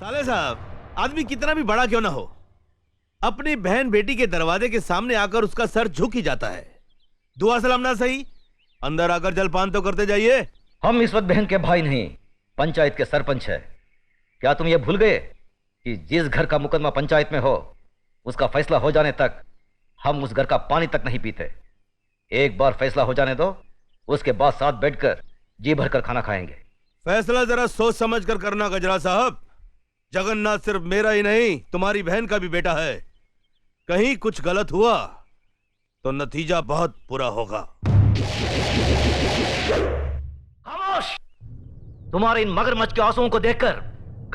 साले साहब, आदमी कितना भी बड़ा क्यों ना हो, अपनी बहन बेटी के दरवाजे के सामने आकर उसका सर झुक ही जाता है। दुआ सलाम ना सही, अंदर आकर जलपान तो करते जाइए। हम इस वक्त बहन के भाई नहीं, पंचायत के सरपंच है। क्या तुम ये भूल गए कि जिस घर का मुकदमा पंचायत में हो, उसका फैसला हो जाने तक हम उस घर का पानी तक नहीं पीते। एक बार फैसला हो जाने दो, उसके बाद साथ बैठकर जी भरकर खाना खाएंगे। फैसला जरा सोच समझ कर करना गजरा साहब। जगन्नाथ सिर्फ मेरा ही नहीं, तुम्हारी बहन का भी बेटा है। कहीं कुछ गलत हुआ तो नतीजा बहुत बुरा होगा। खामोश! तुम्हारे इन मगरमच्छ के आंसुओं को देखकर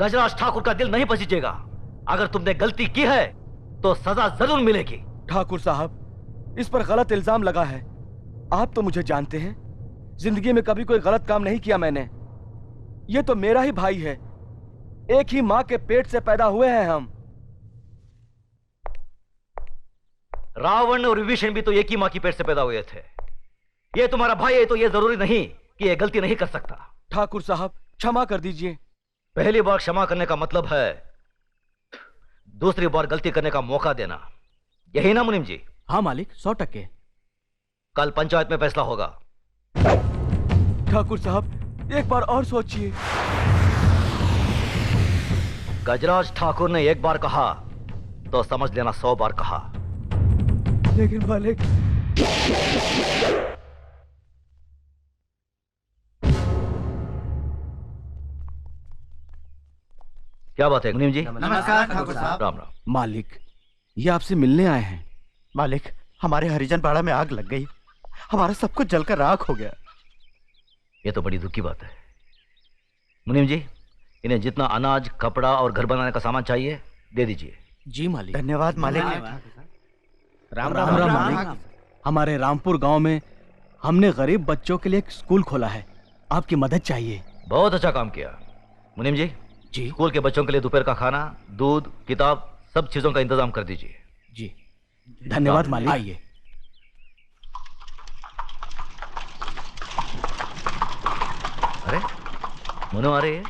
गजराज ठाकुर का दिल नहीं पसीजेगा। अगर तुमने गलती की है तो सजा जरूर मिलेगी। ठाकुर साहब, इस पर गलत इल्जाम लगा है। आप तो मुझे जानते हैं, जिंदगी में कभी कोई गलत काम नहीं किया मैंने। ये तो मेरा ही भाई है, एक ही माँ के पेट से पैदा हुए हैं हम। रावण और विभीषण भी तो एक ही माँ की पेट से पैदा हुए थे। ये तुम्हारा भाई है तो ये जरूरी नहीं कि ये गलती नहीं कर सकता। ठाकुर साहब, क्षमा कर दीजिए। पहली बार क्षमा करने का मतलब है दूसरी बार गलती करने का मौका देना, यही ना मुनीम जी? हाँ मालिक, 100%। कल पंचायत में फैसला होगा। ठाकुर साहब, एक बार और सोचिए। गजराज ठाकुर ने एक बार कहा तो समझ लेना 100 बार कहा। लेकिन मालिक, क्या बात है मुनीम जी? नमस्कार ठाकुर साहब। राम राम। मालिक, ये आपसे मिलने आए हैं। मालिक, हमारे हरिजन पाड़ा में आग लग गई, हमारा सब कुछ जलकर राख हो गया। ये तो बड़ी दुख की बात है। मुनीम जी, इन्हें जितना अनाज, कपड़ा और घर बनाने का सामान चाहिए दे दीजिए। जी मालिक। धन्यवाद मालिक। राम राम मालिक। हमारे रामपुर गांव में हमने गरीब बच्चों के लिए एक स्कूल खोला है, आपकी मदद चाहिए। बहुत अच्छा काम किया। मुनीम जी, जी स्कूल के बच्चों के लिए दोपहर का खाना, दूध, किताब, सब चीजों का इंतजाम कर दीजिए। जी धन्यवाद मालिक। आइए। अरे मुनो आ रही है।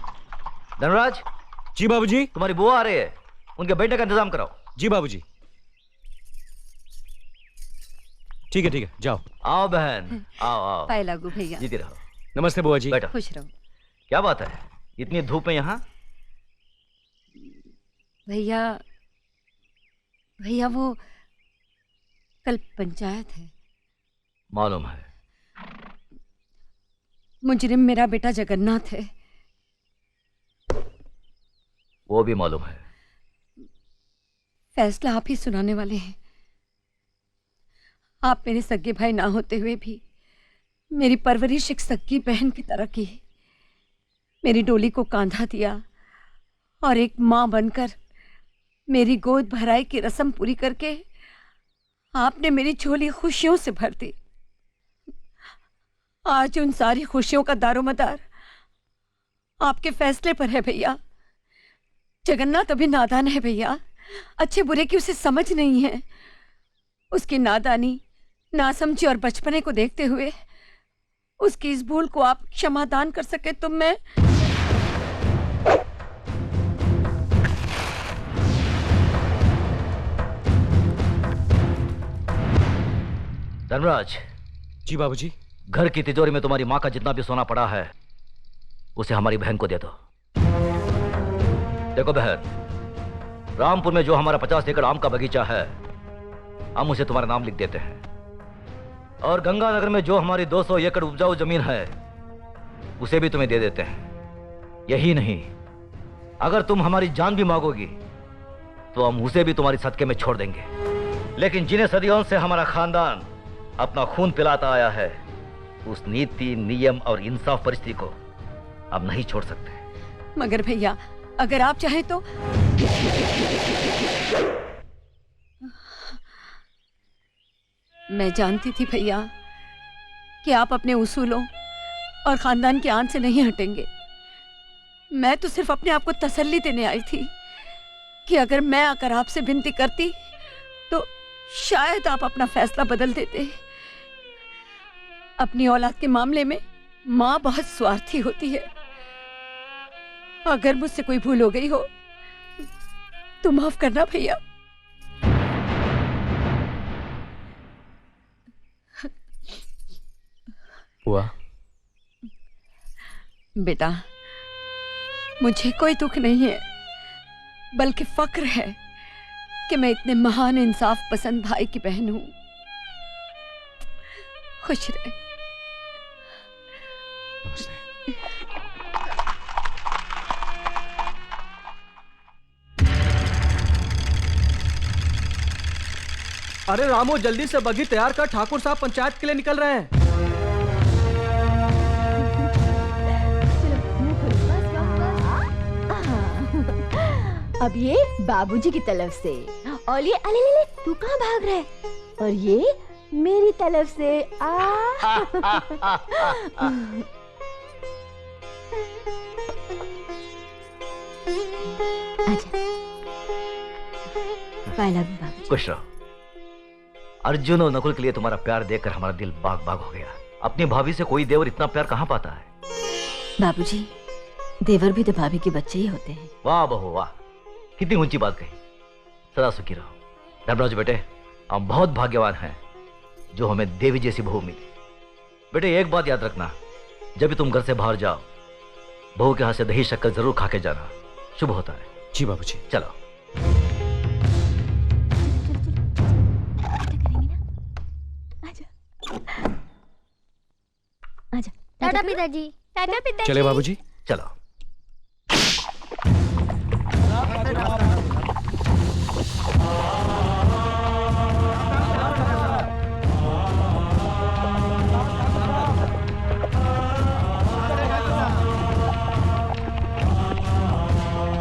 धनराज। जी बाबूजी। तुम्हारी बुआ आ रही है, उनके बैठने का इंतजाम कराओ। जी बाबूजी। ठीक है, जाओ। आओ बहन, आओ आओ। पाए लागू भैया। जीती रहो। नमस्ते बुआ जी। बैठो। खुश रहो। क्या बात है, इतनी धूप में यहाँ? भैया वो कल पंचायत है। मालूम है। मुजरिम मेरा बेटा जगन्नाथ है। वो भी मालूम है। फैसला आप ही सुनाने वाले हैं। आप मेरे सगे भाई ना होते हुए भी मेरी परवरिश एक सगी बहन की तरह की। मेरी डोली को कांधा दिया और एक मां बनकर मेरी गोद भराई की रस्म पूरी करके आपने मेरी झोली खुशियों से भर दी। आज उन सारी खुशियों का दारोमदार आपके फैसले पर है भैया। जगन्नाथ अभी नादान है भैया, अच्छे बुरे की उसे समझ नहीं है। उसकी नादानी, नासमझी और बचपने को देखते हुए उसकी इस भूल को आप क्षमादान कर सके तो मैं। धनराज। जी बाबूजी। घर की तिजोरी में तुम्हारी माँ का जितना भी सोना पड़ा है उसे हमारी बहन को दे दो। देखो बहन, रामपुर में जो हमारा 50 एकड़ आम का बगीचा है हम उसे तुम्हारे नाम लिख देते हैं, और गंगानगर में जो हमारी 200 एकड़ उपजाऊ जमीन है उसे भी तुम्हें दे देते हैं। यही नहीं, अगर तुम हमारी जान भी मांगोगी तो हम उसे भी तुम्हारी सदके में छोड़ देंगे। लेकिन जिन्हें सदियों से हमारा खानदान अपना खून पिलाता आया है, उस नीति, नियम और इंसाफ परिस्थिति को अब नहीं छोड़ सकते। मगर भैया, अगर आप चाहें तो। मैं जानती थी भैया कि आप अपने उसूलों और खानदान की आन से नहीं हटेंगे। मैं तो सिर्फ अपने आप को तसल्ली देने आई थी कि अगर मैं आकर आपसे विनती करती तो शायद आप अपना फैसला बदल देते। अपनी औलाद के मामले में माँ बहुत स्वार्थी होती है। अगर मुझसे कोई भूल हो गई हो तो माफ करना भैया। हुआ बेटा, मुझे कोई दुख नहीं है, बल्कि फक्र है कि मैं इतने महान इंसाफ पसंद भाई की बहन हूं। खुश रहे। अरे रामू, जल्दी से बग्घी तैयार कर, ठाकुर साहब पंचायत के लिए निकल रहे हैं। अब ये बाबूजी की तरफ से, और ये अले ले ले, तू कहाँ भाग रहा है? और ये मेरी तरफ से आजा। बाय लव बाबूजी। खुश रहो। अर्जुन और नकुल के लिए तुम्हारा प्यार देखकर हमारा दिल बाग बाग हो गया। अपनी भाभी से कोई देवर इतना प्यार कहाँ पाता है? बाबूजी, देवर भी तो भाभी के बच्चे ही होते हैं। वाह बहू वाह, कितनी ऊंची बात कही। सदा सुखी रहो। धर्मराज बेटे, हम बहुत भाग्यवान हैं जो हमें देवी जैसी बहू मिली। बेटे एक बात याद रखना, जब भी तुम घर से बाहर जाओ, बहू के हाथ से दही शक्कर जरूर खा के जाना, शुभ होता है। जी बाबूजी। चलो। आजा। टाटा पिताजी। टाटा पिताजी। चले बाबूजी। चलो।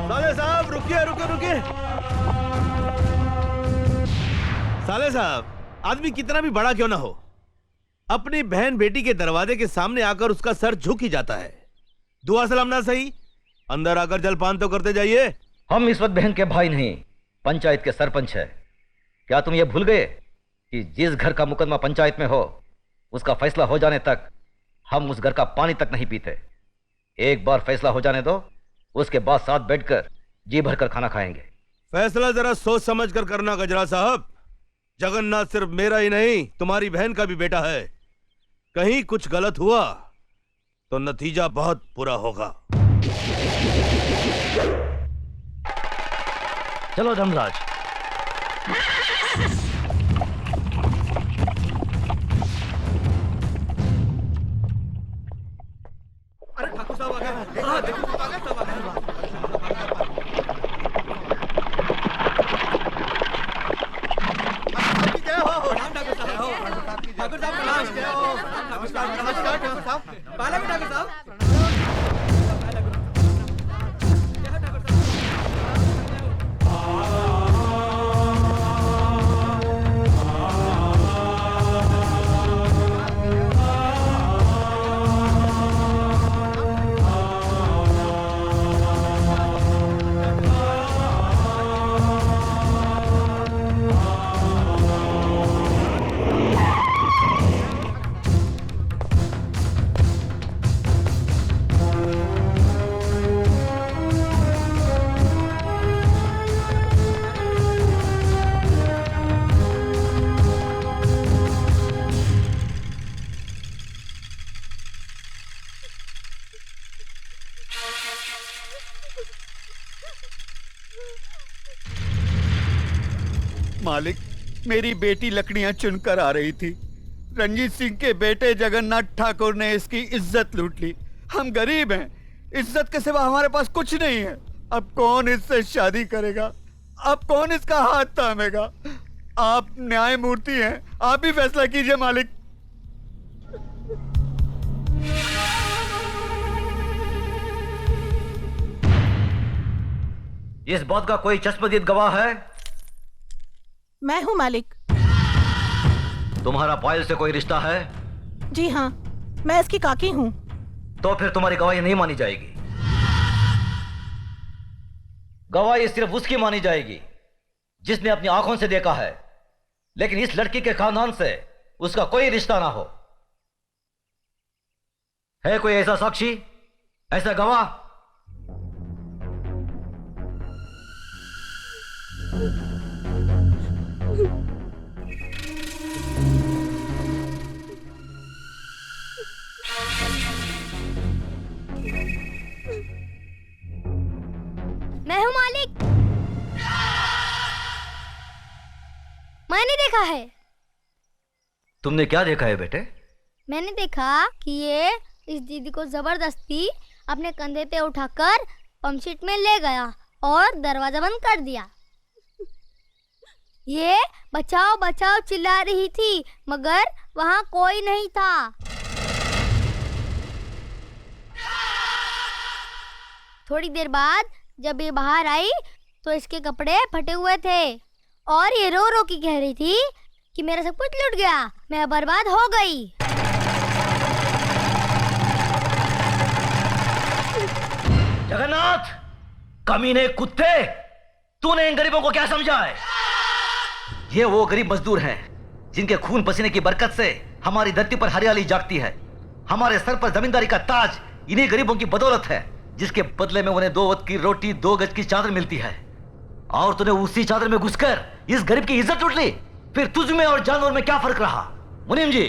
साले साहब रुकिए रुकिए रुकिए। साले साहब, आदमी कितना भी बड़ा क्यों ना हो, अपनी बहन बेटी के दरवाजे के सामने आकर उसका सर झुक ही जाता है। दुआ सलाम ना सही, अंदर आकर जलपान तो करते जाइए। हम इस वक्त बहन के भाई नहीं, पंचायत के सरपंच है। क्या तुम ये भूल गए कि जिस घर का मुकदमा पंचायत में हो, उसका फैसला हो जाने तक हम उस घर का पानी तक नहीं पीते। एक बार फैसला हो जाने दो, उसके बाद साथ बैठकर जी भरकर खाना खाएंगे। फैसला जरा सोच समझ कर करना गजरा साहब। जगन्नाथ सिर्फ मेरा ही नहीं, तुम्हारी बहन का भी बेटा है। कहीं कुछ गलत हुआ तो नतीजा बहुत बुरा होगा। चलो धर्मराज। मालिक, मेरी बेटी लकड़ियां चुनकर आ रही थी। रंजीत सिंह के बेटे जगन्नाथ ठाकुर ने इसकी इज्जत लूट ली। हम गरीब हैं, इज्जत के सिवा हमारे पास कुछ नहीं है। अब कौन इससे शादी करेगा? अब कौन इसका हाथ थामेगा? आप न्यायमूर्ति हैं, आप ही फैसला कीजिए मालिक। इस बात का कोई चश्मदीद गवाह है? मैं हूँ मालिक। तुम्हारा पायल से कोई रिश्ता है? जी हाँ, मैं इसकी काकी हूँ। तो फिर तुम्हारी गवाही नहीं मानी जाएगी। गवाही सिर्फ उसकी मानी जाएगी जिसने अपनी आंखों से देखा है, लेकिन इस लड़की के खानदान से उसका कोई रिश्ता ना हो। है कोई ऐसा साक्षी, ऐसा गवाह? मैं हूँ मालिक। मैंने देखा है। तुमने क्या देखा है बेटे? मैंने देखा कि ये इस दीदी को जबरदस्ती अपने कंधे पे उठाकर पंपशीट में ले गया और दरवाजा बंद कर दिया। ये बचाओ बचाओ चिल्ला रही थी मगर वहां कोई नहीं था। थोड़ी देर बाद जब ये बाहर आई तो इसके कपड़े फटे हुए थे और ये रो रो के कह रही थी कि मेरा सब कुछ लूट गया, मैं बर्बाद हो गई। जगन्नाथ, कमीने कुत्ते, तूने इन गरीबों को क्या समझा है? ये वो गरीब मजदूर हैं जिनके खून पसीने की बरकत से हमारी धरती पर हरियाली जागती है। हमारे सर पर जमींदारी का ताज इन्हीं गरीबों की बदौलत है, जिसके बदले में उन्हें 2 वक्त की रोटी 2 गज की चादर मिलती है। और तूने उसी चादर में घुसकर इस गरीब की इज्जत लूट ली। फिर तुझ में और जानवर में क्या फर्क रहा? मुनीम जी,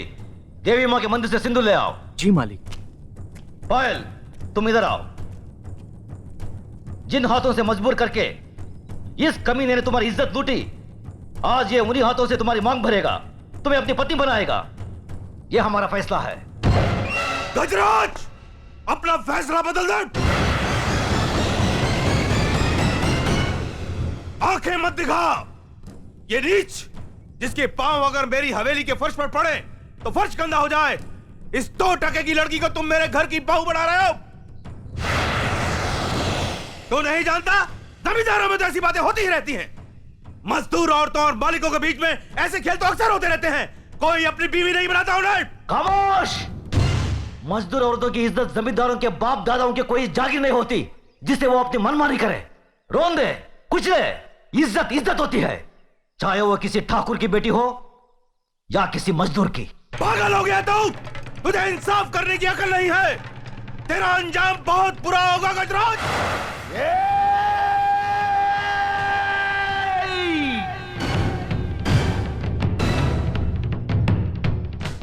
देवी माँ के मंदिर से सिंदूर ले आओ। जी मालिक। पायल, तुम इधर आओ। जिन हाथों से मजबूर करके इस कमीने ने तुम्हारी इज्जत लूटी, आज ये उन्हीं हाथों से तुम्हारी मांग भरेगा, तुम्हें अपनी पत्नी बनाएगा। ये हमारा फैसला है। गजराज, अपना फैसला बदल दे। आंखें मत दिखा। ये नीच जिसके पांव अगर मेरी हवेली के फर्श पर पड़े तो फर्श गंदा हो जाए, इस 2 टके की लड़की को तुम मेरे घर की बहू बना रहे हो। तो नहीं जानता, जमींदारों में तो ऐसी बातें होती ही रहती हैं। मजदूर औरतों और मालिकों के बीच में ऐसे खेल तो अक्सर होते रहते हैं। कोई अपनी बीवी नहीं बनाता उन्हें। खामोश! मजदूर औरतों की इज्जत जमींदारों के बाप दादाओं के कोई जागीर नहीं होती जिसे वो अपनी मनमानी करे, रोन दे, कुचले। इज्जत इज्जत होती है, चाहे वो किसी ठाकुर की बेटी हो या किसी मजदूर की। पागल हो गया तू? तुझे इंसाफ करने की अकल नहीं है। तेरा अंजाम बहुत बुरा होगा गजराज।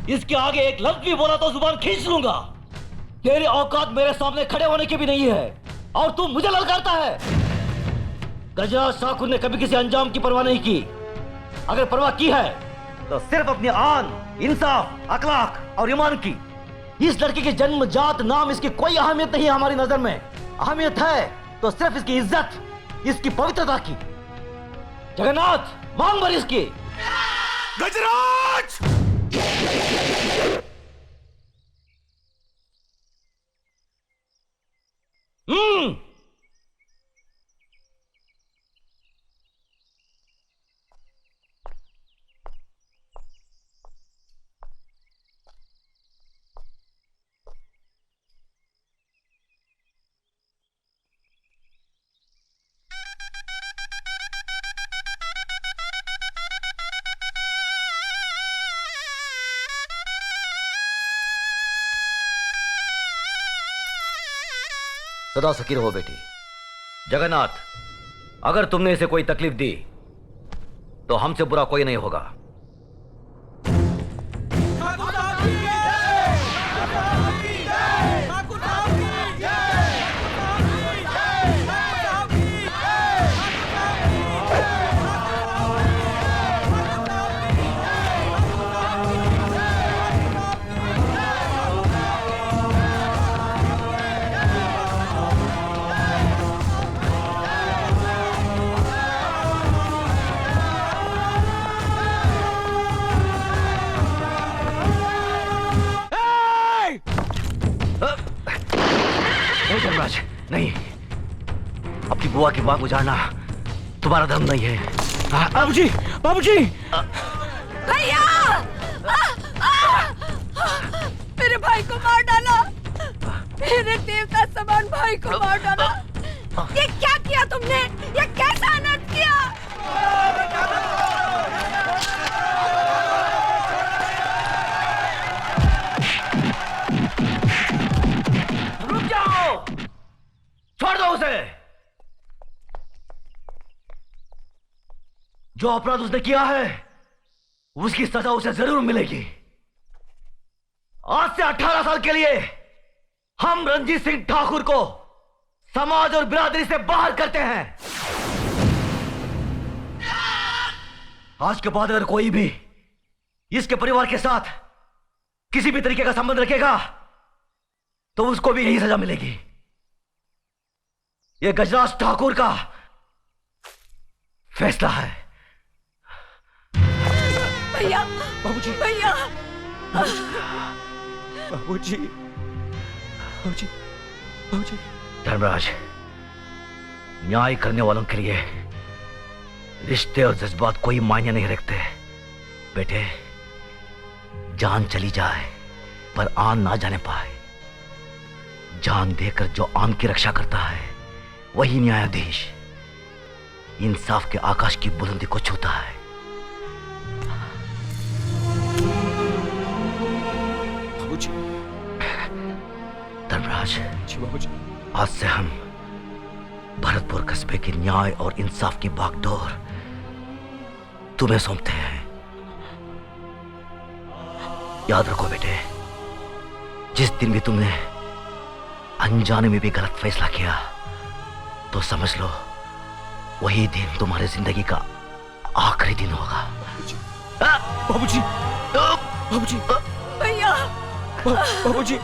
इसके आगे एक लफ्ज भी बोला तो जुबान खींच लूंगा। तेरी औकात मेरे सामने खड़े होने की भी नहीं है और तू मुझे ललकारता है। गजराज ठाकुर ने कभी किसी अंजाम की परवाह नहीं की। अगर परवाह की है तो सिर्फ अपनी आन, इंसाफ, अखलाक और ईमान की। इस लड़की की जन्मजात नाम इसकी कोई अहमियत नहीं है हमारी नजर में। अहमियत है तो सिर्फ इसकी इज्जत, इसकी पवित्रता की। जगन्नाथ, मांग भर इसकी। गजराज! सदा सुखी रहो बेटी। जगन्नाथ, अगर तुमने इसे कोई तकलीफ दी तो हमसे बुरा कोई नहीं होगा। नहीं धर्मराज, नहीं। अपनी बुआ की बात गुजारना तुम्हारा धर्म नहीं है। बाबूजी, बाबूजी! भैया! मेरे भाई को मार डाला। मेरे देवता समान भाई को मार डाला। ये क्या किया तुमने? ये कैसा अनर्थ किया? रुक जाओ, छोड़ दो उसे। जो अपराध उसने किया है उसकी सजा उसे जरूर मिलेगी। आज से 18 साल के लिए हम रंजीत सिंह ठाकुर को समाज और बिरादरी से बाहर करते हैं। आज के बाद अगर कोई भी इसके परिवार के साथ किसी भी तरीके का संबंध रखेगा तो उसको भी यही सजा मिलेगी। यह गजराज ठाकुर का फैसला है। भैया बाबूजी भैया बाबूजी बाबूजी बाबूजी। धर्मराज, न्याय करने वालों के लिए रिश्ते और जज्बात कोई मायने नहीं रखते। बेटे, जान चली जाए पर आन ना जाने पाए। जान देकर जो आन की रक्षा करता है वही न्यायाधीश इंसाफ के आकाश की बुलंदी को छूता है। बाबूजी। धर्मराज, जी बाबूजी। आज से हम भरतपुर कस्बे की न्याय और इंसाफ की बागडोर तुम्हें सौंपते हैं। याद रखो बेटे, जिस दिन भी तुमने अनजाने में भी गलत फैसला किया तो समझ लो वही दिन तुम्हारी जिंदगी का आखिरी दिन होगा। बाबूजी बाबूजी भैया बाबूजी।